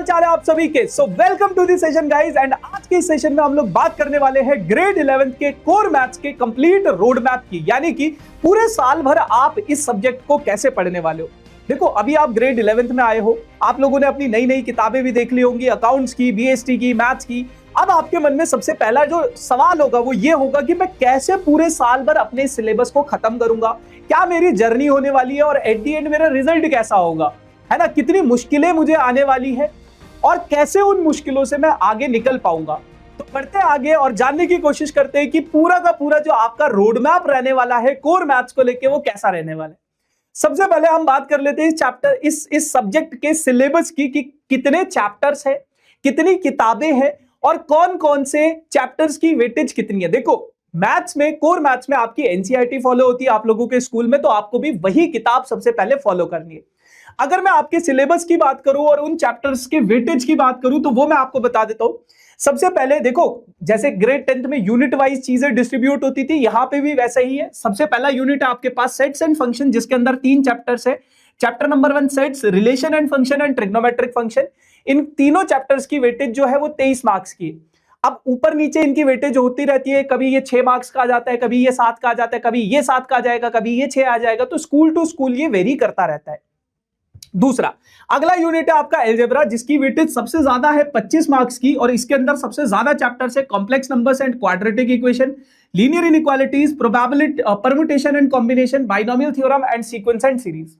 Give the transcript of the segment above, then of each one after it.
चाल है आप सभी के? So welcome to this session guys. And आज के इस सेशन में हम लोग बात करने वाले हैं ग्रेड 11 के कोर मैथ्स के कंप्लीट रोड मैप की, यानी कि पूरे साल भर आप इस सब्जेक्ट को कैसे पढ़ने वाले हो। देखो, अभी आप ग्रेड 11 में आए हो, आप लोगों ने अपनी नई नई किताबें भी देख ली होंगी, अकाउंट्स की, बीएसटी की, मैथ्स की। अब आपके मन में सबसे पहला जो सवाल होगा वो ये होगा कि मैं कैसे पूरे साल भर अपने सिलेबस को खत्म करूंगा, क्या मेरी जर्नी होने वाली है और एट द एंड मेरा रिजल्ट कैसा होगा, है ना, कितनी मुश्किलें मुझे आने वाली है और कैसे उन मुश्किलों से मैं आगे निकल पाऊंगा। तो बढ़ते आगे और जानने की कोशिश करते हैं कि पूरा का पूरा जो आपका रोड मैप रहने वाला है कोर मैथ्स को लेके वो कैसा रहने वाला है। सबसे पहले हम बात कर लेते हैं इस चैप्टर इस सब्जेक्ट के सिलेबस की कि कितने चैप्टर्स है, कितनी किताबें हैं और कौन कौन से चैप्टर्स की वेटेज कितनी है। देखो, मैथ्स में, कोर मैथ्स में आपकी एनसीईआरटी फॉलो होती है आप लोगों के स्कूल में, तो आपको भी वही किताब सबसे पहले फॉलो करनी है। अगर मैं आपके सिलेबस की बात करूं और उन चैप्टर्स के वेटेज की बात करूं तो वो मैं आपको बता देता हूं। सबसे पहले देखो, जैसे ग्रेड 10th में यूनिट वाइज चीजें डिस्ट्रीब्यूट होती थी, यहां पे भी वैसा ही है। सबसे पहला यूनिट है आपके पास सेट्स एंड फंक्शन, जिसके अंदर 3 चैप्टर्स है। Chapter number 1 sets, relation and function and trigonometric function. इन तीनों चैप्टर्स की वेटेज जो है वो 23 मार्क्स की। अब ऊपर नीचे इनकी वेटेज होती रहती है, कभी ये 6 मार्क्स का आ जाता है, कभी ये 7 का आ जाता है, कभी ये 7 का आ जाएगा, कभी ये 6 आ जाएगा। तो स्कूल टू स्कूल ये वेरी करता रहता है। दूसरा, अगला यूनिट है आपका अलजेब्रा, जिसकी वेटेज सबसे ज्यादा है 25 मार्क्स की, और इसके अंदर सबसे ज्यादा चैप्टर्स है complex numbers and quadratic equation, linear inequalities, probability, permutation and combination, binomial theorem and sequence and series.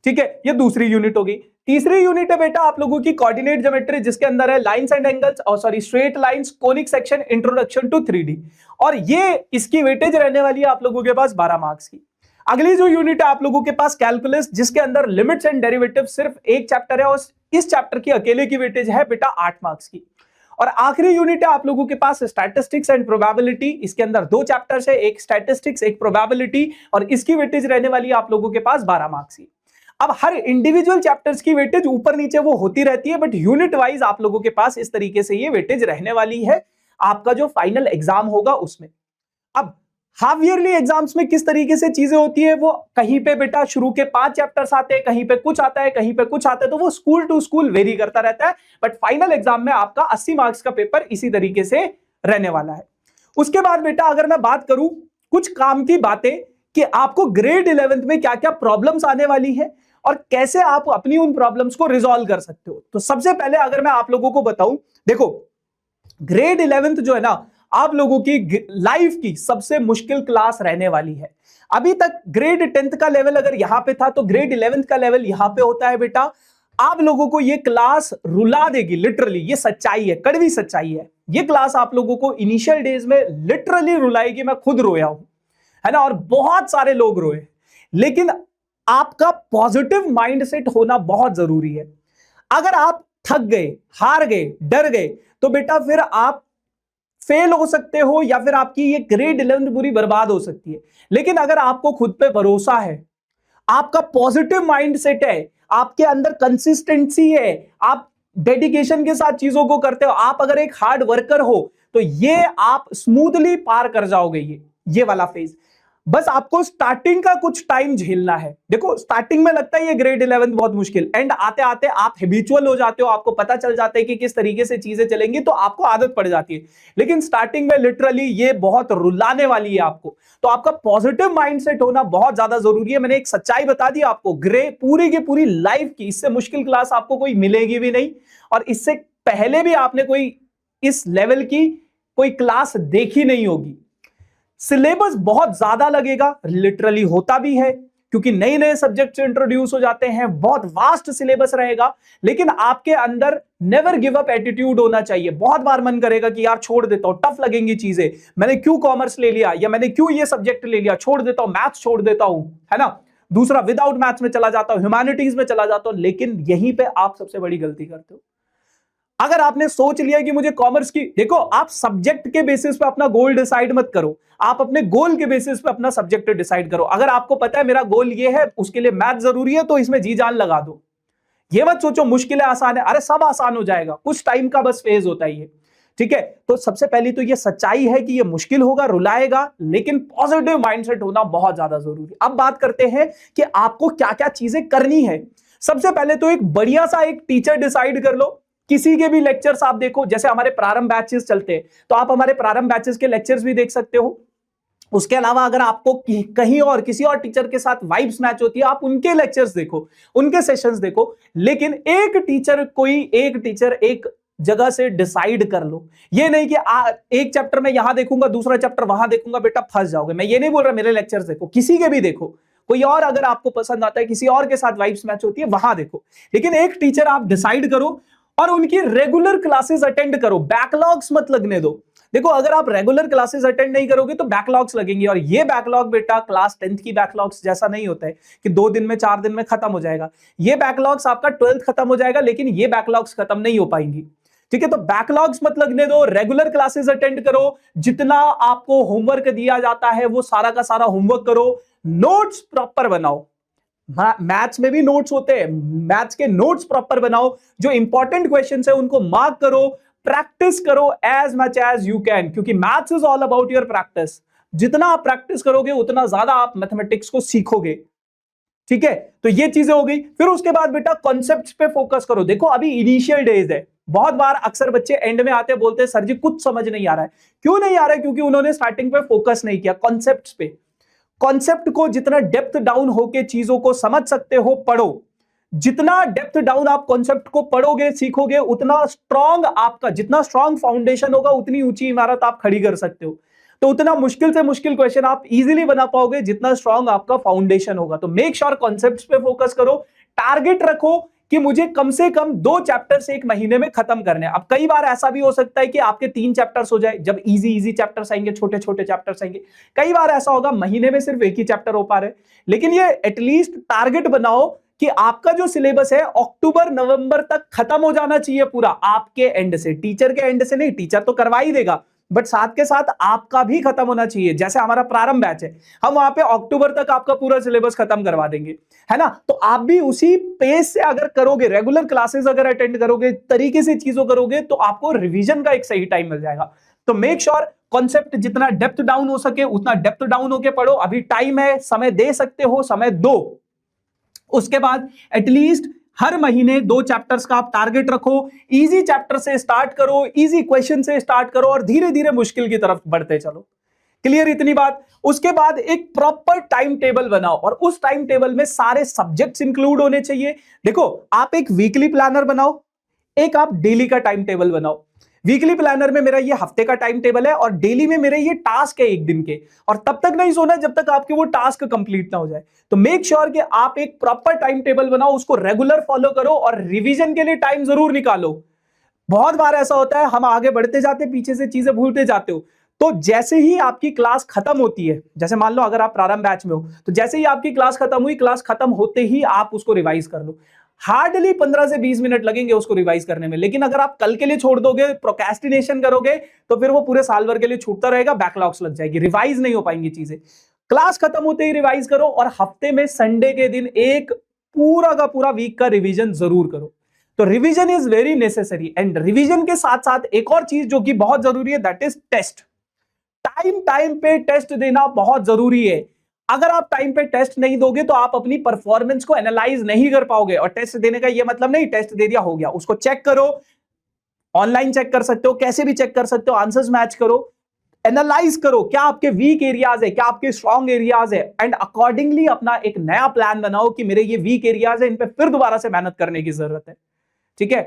ठीक है, ये दूसरी यूनिट होगी। तीसरी यूनिट है बेटा आप लोगों की कोऑर्डिनेट ज्योमेट्री, जिसके अंदर है लाइंस एंड एंगल्स, और sorry straight lines, conic section, introduction to 3D, और ये इसकी वेटेज रहने वाली है आप लोगों के पास 12 मार्क्स की। अगली जो यूनिट है आप लोगों के पास कैलकुलस, जिसके अंदर लिमिट्स एंड डेरिवेटिव सिर्फ एक चैप्टर है, और इस चैप्टर की अकेले की वेटेज है बेटा 8 मार्क्स की। और आखिरी यूनिट है आप लोगों के पास स्टैटिस्टिक्स एंड प्रोबेबिलिटी, इसके अंदर 2 चैप्टर्स है, एक स्टैटिस्टिक्स एक प्रोबेबिलिटी, और इसकी वेटेज रहने वाली है आप लोगों के पास 12 मार्क्स की। अब हर इंडिविजुअल चैप्टर्स की वेटेज ऊपर नीचे वो होती रहती है, बट यूनिट वाइज आप लोगों के पास इस तरीके से ये वेटेज रहने वाली है आपका जो फाइनल एग्जाम होगा उसमें। अब हाफ ईयरली एग्जाम्स में किस तरीके से चीजें होती है, वो कहीं पे बेटा शुरू के 5 चैप्टर्स आते हैं, कहीं पे कुछ आता है, कहीं पे कुछ आता है, तो वो स्कूल टू स्कूल वेरी करता रहता है। बट फाइनल एग्जाम में आपका 80 मार्क्स का पेपर इसी तरीके से रहने वाला है। उसके बाद बेटा अगर मैं बात करूं कुछ काम की बातें कि आपको ग्रेड 11 में क्या क्या प्रॉब्लम्स आने वाली है और कैसे आप अपनी उन प्रॉब्लम्स को रिजॉल्व कर सकते हो, तो सबसे पहले अगर मैं आप लोगों को बताऊं, देखो ग्रेड 11 जो है ना आप लोगों की लाइफ की सबसे मुश्किल क्लास रहने वाली है। अभी तक ग्रेड 10th का लेवल अगर यहां पे था, तो ग्रेड 11th का लेवल यहां पे होता है बेटा। आप लोगों को ये क्लास रुला देगी, लिटरली, ये सच्चाई है, कड़वी सच्चाई है। ये क्लास आप लोगों को इनिशियल डेज में लिटरली रुलाएगी। मैं खुद रोया हूं, है ना, और बहुत सारे लोग रोए। लेकिन आपका पॉजिटिव माइंडसेट होना बहुत जरूरी है। अगर आप थक गए, हार गए, डर गए, तो बेटा फिर आप फेल हो सकते हो, या फिर आपकी ये ग्रेड 11 पूरी बर्बाद हो सकती है। लेकिन अगर आपको खुद पे भरोसा है, आपका पॉजिटिव माइंडसेट है, आपके अंदर कंसिस्टेंसी है, आप डेडिकेशन के साथ चीजों को करते हो, आप अगर एक हार्ड वर्कर हो, तो ये आप स्मूथली पार कर जाओगे ये वाला फेज। बस आपको स्टार्टिंग का कुछ टाइम झेलना है। देखो, स्टार्टिंग में लगता है ये ग्रेड 11 बहुत मुश्किल, एंड आते आते आप हैबिचुअल हो जाते हो, आपको पता चल जाता है कि किस तरीके से चीजें चलेंगी, तो आपको आदत पड़ जाती है। लेकिन स्टार्टिंग में लिटरली ये बहुत रुलाने वाली है आपको, तो आपका पॉजिटिव माइंडसेट होना बहुत ज्यादा जरूरी है। मैंने एक सच्चाई बता दी आपको, पूरी की पूरी लाइफ की इससे मुश्किल क्लास आपको कोई मिलेगी भी नहीं, और इससे पहले भी आपने कोई इस लेवल की कोई क्लास देखी नहीं होगी। सिलेबस बहुत ज्यादा लगेगा, लिटरली होता भी है, क्योंकि नए नए सब्जेक्ट्स इंट्रोड्यूस हो जाते हैं, बहुत वास्ट सिलेबस रहेगा। लेकिन आपके अंदर नेवर गिव अप एटीट्यूड होना चाहिए। बहुत बार मन करेगा कि यार छोड़ देता हूं, टफ लगेंगी चीजें, मैंने क्यों कॉमर्स ले लिया, या मैंने क्यों ये सब्जेक्ट ले लिया, छोड़ देता हूं, मैथ्स छोड़ देता हूं, है ना, दूसरा विदाउट मैथ्स में चला जाता हूं, ह्यूमैनिटीज में चला जाता हूं। लेकिन यहीं पे आप सबसे बड़ी गलती करते हो। अगर आपने सोच लिया कि मुझे कॉमर्स की, देखो आप सब्जेक्ट के बेसिस पे अपना गोल डिसाइड मत करो, आप अपने गोल के बेसिस पे अपना सब्जेक्ट डिसाइड करो। अगर आपको पता है मेरा गोल ये है, उसके लिए मैथ जरूरी है, तो इसमें जी जान लगा दो। ये मत सोचो मुश्किल है आसान है, अरे सब आसान हो जाएगा, कुछ टाइम का बस फेज होता है ये। ठीक है, तो सबसे पहली तो ये सच्चाई है कि ये मुश्किल होगा, रुलाएगा, लेकिन पॉजिटिव माइंडसेट होना बहुत ज्यादा जरूरी। अब बात करते हैं कि आपको क्या क्या चीजें करनी है। सबसे पहले तो एक बढ़िया सा एक टीचर डिसाइड कर लो, किसी के भी लेक्चर्स आप देखो, जैसे हमारे प्रारंभ बैचेस चलते हैं तो आप हमारे प्रारंभ बैचेस के लेक्चर्स भी देख सकते हो। उसके अलावा अगर आपको कहीं और किसी और टीचर के साथ वाइब्स मैच होती है, आप उनके लेक्चर्स देखो, उनके सेशंस देखो। लेकिन एक टीचर एक जगह से डिसाइड कर लो। ये नहीं कि एक चैप्टर में यहां देखूंगा, दूसरा चैप्टर वहां देखूंगा, बेटा फंस जाओगे। मैं ये नहीं बोल रहा मेरे लेक्चर्स देखो, किसी के भी देखो, कोई और अगर आपको पसंद आता है, किसी और के साथ वाइब्स मैच होती है, वहां देखो। लेकिन एक टीचर आप डिसाइड करो और उनकी रेगुलर क्लासेस अटेंड करो, बैकलॉग्स मत लगने दो। देखो, अगर आप रेगुलर क्लासेस अटेंड नहीं करोगे तो बैकलॉग्स लगेंगे, और ये बैकलॉग बेटा क्लास 10th की बैकलॉग्स जैसा नहीं होता है कि 2 दिन में 4 दिन में खत्म हो जाएगा। ये बैकलॉग्स आपका 12th खत्म हो जाएगा, लेकिन ये बैकलॉग्स खत्म नहीं हो पाएंगी। ठीक है, तो बैकलॉग्स मत लगने दो, रेगुलर क्लासेस अटेंड करो, जितना आपको होमवर्क दिया जाता है वो सारा का सारा होमवर्क करो, नोट्स प्रॉपर बनाओ। मैथ्स में भी नोट्स होते हैं, मैथ्स के नोट्स प्रॉपर बनाओ, जो इंपॉर्टेंट क्वेश्चंस है उनको मार्क करो, प्रैक्टिस करो as much as you can, क्योंकि maths is all about your practice. जितना आप प्रैक्टिस करोगे उतना ज्यादा आप मैथमेटिक्स को सीखोगे। ठीक है, तो ये चीजें हो गई। फिर उसके बाद बेटा कॉन्सेप्ट्स पे फोकस करो। देखो, अभी इनिशियल डेज है, बहुत बार अक्सर बच्चे एंड में आते बोलते हैं सर जी कुछ समझ नहीं आ रहा है। क्यों नहीं आ रहा है? क्योंकि उन्होंने स्टार्टिंग पे फोकस नहीं किया कॉन्सेप्ट्स पे। कॉन्सेप्ट को जितना डेप्थ डाउन होके चीजों को समझ सकते हो पढ़ो। जितना डेप्थ डाउन आप कॉन्सेप्ट को पढ़ोगे सीखोगे, उतना स्ट्रांग आपका, जितना स्ट्रांग फाउंडेशन होगा उतनी ऊंची इमारत आप खड़ी कर सकते हो। तो उतना मुश्किल से मुश्किल क्वेश्चन आप इजीली बना पाओगे जितना स्ट्रांग आपका फाउंडेशन होगा। तो मेक श्योर कॉन्सेप्ट्स पे फोकस करो, टारगेट रखो कि मुझे कम से कम 2 चैप्टर्स एक महीने में खत्म करने हैं। अब कई बार ऐसा भी हो सकता है कि आपके 3 चैप्टर्स हो जाए, जब इजी चैप्टर्स आएंगे, छोटे छोटे चैप्टर्स आएंगे। कई बार ऐसा होगा महीने में सिर्फ एक ही चैप्टर हो पा रहे, लेकिन ये एटलीस्ट टारगेट बनाओ कि आपका जो सिलेबस है अक्टूबर नवंबर तक खत्म हो जाना चाहिए पूरा, आपके एंड से, टीचर के एंड से नहीं। टीचर तो करवा ही देगा, बट साथ के साथ आपका भी खत्म होना चाहिए। जैसे हमारा प्रारंभ बैच है, हम वहां पे अक्टूबर तक आपका पूरा सिलेबस खत्म करवा देंगे, है ना। तो आप भी उसी पेस से अगर करोगे, रेगुलर क्लासेस अगर अटेंड करोगे, तरीके से चीजों करोगे, तो आपको रिवीजन का एक सही टाइम मिल जाएगा। तो मेक श्योर कॉन्सेप्ट जितना डेप्थ डाउन हो सके उतना डेप्थ डाउन होके पढ़ो। अभी टाइम है, समय दे सकते हो, समय दो। उसके बाद एटलीस्ट हर महीने 2 चैप्टर्स का आप टारगेट रखो। इजी चैप्टर से स्टार्ट करो, इजी क्वेश्चन से स्टार्ट करो, और धीरे धीरे मुश्किल की तरफ बढ़ते चलो। क्लियर इतनी बात? उसके बाद एक प्रॉपर टाइम टेबल बनाओ, और उस टाइम टेबल में सारे सब्जेक्ट्स इंक्लूड होने चाहिए। देखो, आप एक वीकली प्लानर बनाओ, एक आप डेली का टाइम टेबल बनाओ। वीकली प्लानर में मेरा ये हफ्ते का टाइम टेबल है, और डेली में मेरे ये टास्क है 1 दिन के, और तब तक नहीं सोना जब तक आपके वो टास्क कंप्लीट ना हो जाए। तो मेक श्योर कि आप एक प्रॉपर टाइम टेबल बनाओ, उसको रेगुलर फॉलो करो, और रिवीजन के लिए टाइम जरूर निकालो। बहुत बार ऐसा होता है हम आगे बढ़ते जाते, पीछे से चीजें भूलते जाते हो। तो जैसे ही आपकी क्लास खत्म होती है, जैसे मान लो अगर आप प्रारंभ बैच में हो, तो जैसे ही आपकी क्लास खत्म हुई, क्लास खत्म होते ही आप उसको रिवाइज कर लो। हार्डली 15 से 20 मिनट लगेंगे उसको रिवाइज करने में। लेकिन अगर आप कल के लिए छोड़ दोगे, प्रोक्रेस्टिनेशन करोगे, तो फिर वो पूरे साल भर के लिए छूटता रहेगा, बैकलॉग्स लग जाएगी, रिवाइज नहीं हो पाएंगी चीजें। क्लास खत्म होते ही रिवाइज करो, और हफ्ते में संडे के दिन एक पूरा का पूरा वीक का रिवीजन जरूर करो। तो revision is very necessary. And revision के साथ साथ एक और चीज जो कि बहुत जरूरी है, दैट इज टेस्ट। टाइम पे टेस्ट देना बहुत जरूरी है। अगर आप टाइम पे टेस्ट नहीं दोगे तो आप अपनी परफॉर्मेंस को एनालाइज नहीं कर पाओगे। और टेस्ट देने का ये मतलब नहीं टेस्ट दे दिया हो गया, उसको चेक करो। ऑनलाइन चेक कर सकते हो, कैसे भी चेक कर सकते हो, आंसर्स मैच करो, एनालाइज करो क्या आपके वीक एरियाज है, क्या आपके स्ट्रॉन्ग एरियाज है, एंड अकॉर्डिंगली अपना एक नया प्लान बनाओ कि मेरे ये वीक एरियाज है, इन पे फिर दोबारा से मेहनत करने की जरूरत है। ठीक है,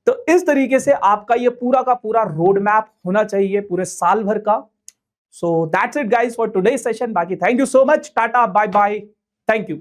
तो इस तरीके से आपका ये पूरा का पूरा रोड मैप होना चाहिए पूरे साल भर का। So that's it guys for today's session. Baki, thank you so much. Tata, bye bye. Thank you.